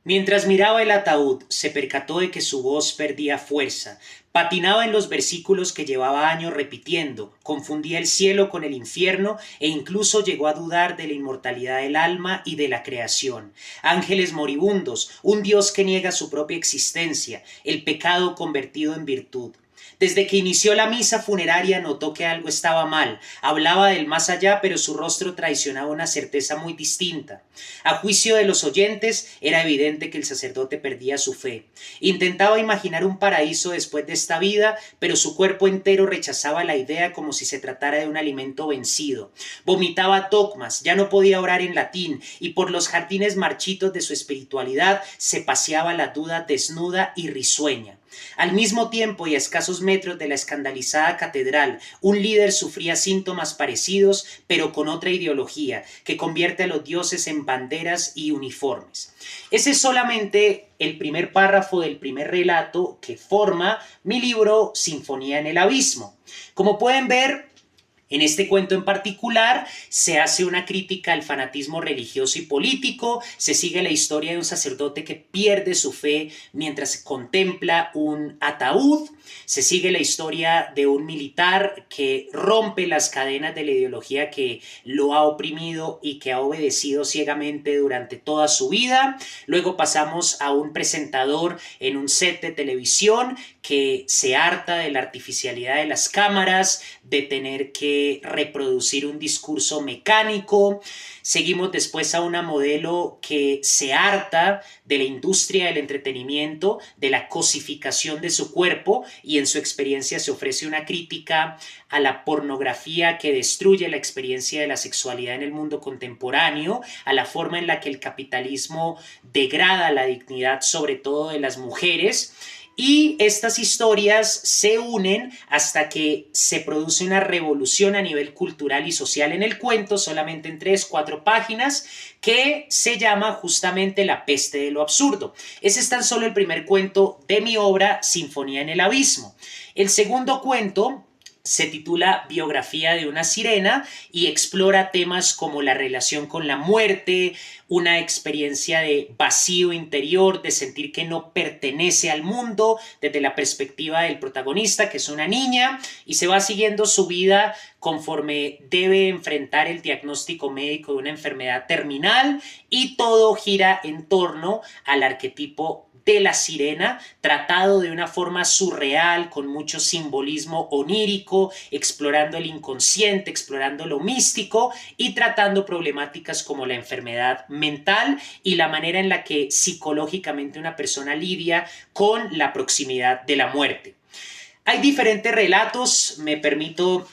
Mientras miraba el ataúd, se percató de que su voz perdía fuerza. Patinaba en los versículos que llevaba años repitiendo, confundía el cielo con el infierno e incluso llegó a dudar de la inmortalidad del alma y de la creación. Ángeles moribundos, un Dios que niega su propia existencia, el pecado convertido en virtud. Desde que inició la misa funeraria notó que algo estaba mal. Hablaba del más allá, pero su rostro traicionaba una certeza muy distinta. A juicio de los oyentes, era evidente que el sacerdote perdía su fe. Intentaba imaginar un paraíso después de esta vida, pero su cuerpo entero rechazaba la idea como si se tratara de un alimento vencido. Vomitaba dogmas, ya no podía orar en latín, y por los jardines marchitos de su espiritualidad se paseaba la duda desnuda y risueña. Al mismo tiempo y a escasos metros de la escandalizada catedral, un líder sufría síntomas parecidos, pero con otra ideología, que convierte a los dioses en banderas y uniformes. Ese es solamente el primer párrafo del primer relato que forma mi libro Sinfonía en el Abismo. Como pueden ver, en este cuento en particular se hace una crítica al fanatismo religioso y político, se sigue la historia de un sacerdote que pierde su fe mientras contempla un ataúd, se sigue la historia de un militar que rompe las cadenas de la ideología que lo ha oprimido y que ha obedecido ciegamente durante toda su vida. Luego pasamos a un presentador en un set de televisión que se harta de la artificialidad de las cámaras, de tener que reproducir un discurso mecánico. Seguimos después a una modelo que se harta de la industria del entretenimiento, de la cosificación de su cuerpo, y en su experiencia se ofrece una crítica a la pornografía que destruye la experiencia de la sexualidad en el mundo contemporáneo, a la forma en la que el capitalismo degrada la dignidad sobre todo de las mujeres. Y estas historias se unen hasta que se produce una revolución a nivel cultural y social en el cuento, solamente en 3 o 4 páginas, que se llama justamente La peste de lo absurdo. Ese es tan solo el primer cuento de mi obra, Sinfonía en el Abismo. El segundo cuento se titula Biografía de una sirena y explora temas como la relación con la muerte, una experiencia de vacío interior, de sentir que no pertenece al mundo desde la perspectiva del protagonista, que es una niña, y se va siguiendo su vida conforme debe enfrentar el diagnóstico médico de una enfermedad terminal, y todo gira en torno al arquetipo de la sirena, tratado de una forma surreal, con mucho simbolismo onírico, explorando el inconsciente, explorando lo místico y tratando problemáticas como la enfermedad mental y la manera en la que psicológicamente una persona lidia con la proximidad de la muerte. Hay diferentes relatos, me permito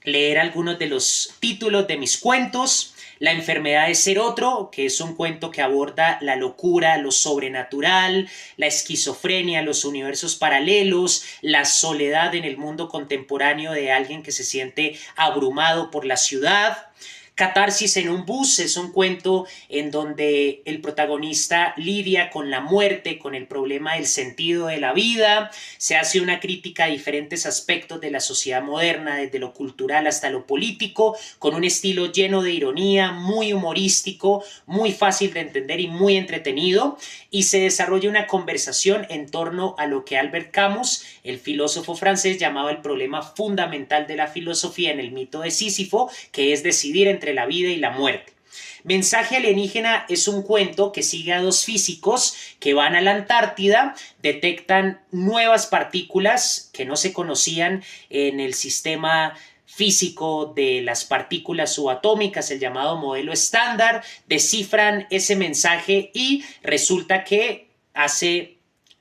leer algunos de los títulos de mis cuentos. La enfermedad de ser otro, que es un cuento que aborda la locura, lo sobrenatural, la esquizofrenia, los universos paralelos, la soledad en el mundo contemporáneo de alguien que se siente abrumado por la ciudad. Catarsis en un bus es un cuento en donde el protagonista lidia con la muerte, con el problema del sentido de la vida. Se hace una crítica a diferentes aspectos de la sociedad moderna, desde lo cultural hasta lo político, con un estilo lleno de ironía, muy humorístico, muy fácil de entender y muy entretenido. Y se desarrolla una conversación en torno a lo que Albert Camus, el filósofo francés, llamaba el problema fundamental de la filosofía en el mito de Sísifo, que es decidir entre la vida y la muerte. Mensaje alienígena es un cuento que sigue a 2 físicos que van a la Antártida, detectan nuevas partículas que no se conocían en el sistema físico de las partículas subatómicas, el llamado modelo estándar, descifran ese mensaje y resulta que hace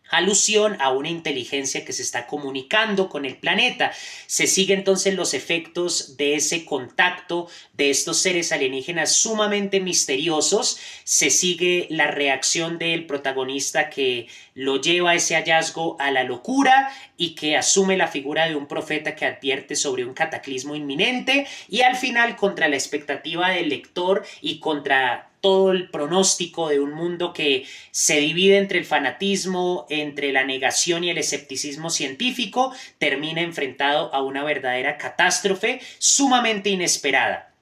alusión a una inteligencia que se está comunicando con el planeta. Se sigue entonces los efectos de ese contacto de estos seres alienígenas sumamente misteriosos, se sigue la reacción del protagonista que lo lleva a ese hallazgo a la locura y que asume la figura de un profeta que advierte sobre un cataclismo inminente, y al final, contra la expectativa del lector y contra todo el pronóstico de un mundo que se divide entre el fanatismo, entre la negación y el escepticismo científico, termina enfrentado a una verdadera catástrofe sumamente inesperada.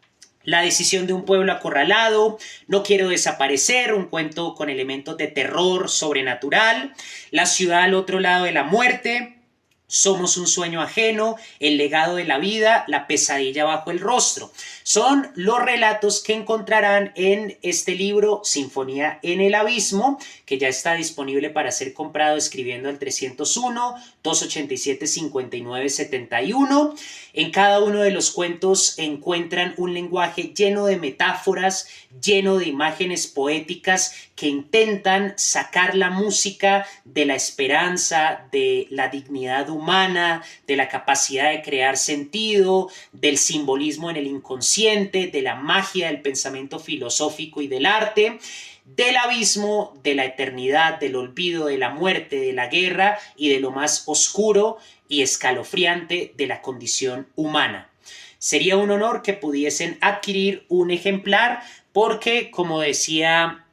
La decisión de un pueblo acorralado, No quiero desaparecer, un cuento con elementos de terror sobrenatural, La ciudad al otro lado de la muerte, Somos un sueño ajeno, El legado de la vida, La pesadilla bajo el rostro. Son los relatos que encontrarán en este libro Sinfonía en el Abismo, que ya está disponible para ser comprado escribiendo al 301-287-5971. En cada uno de los cuentos encuentran un lenguaje lleno de metáforas, lleno de imágenes poéticas que intentan sacar la música de la esperanza, de la dignidad humana, de la capacidad de crear sentido, del simbolismo en el inconsciente, de la magia del pensamiento filosófico y del arte, del abismo, de la eternidad, del olvido, de la muerte, de la guerra y de lo más oscuro y escalofriante de la condición humana. Sería un honor que pudiesen adquirir un ejemplar porque, como decía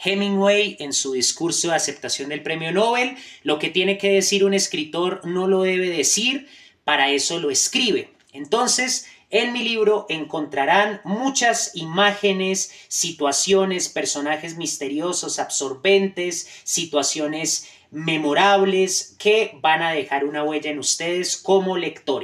Hemingway en su discurso de aceptación del premio Nobel, lo que tiene que decir un escritor no lo debe decir, para eso lo escribe. Entonces, en mi libro encontrarán muchas imágenes, situaciones, personajes misteriosos, absorbentes, situaciones memorables que van a dejar una huella en ustedes como lectores.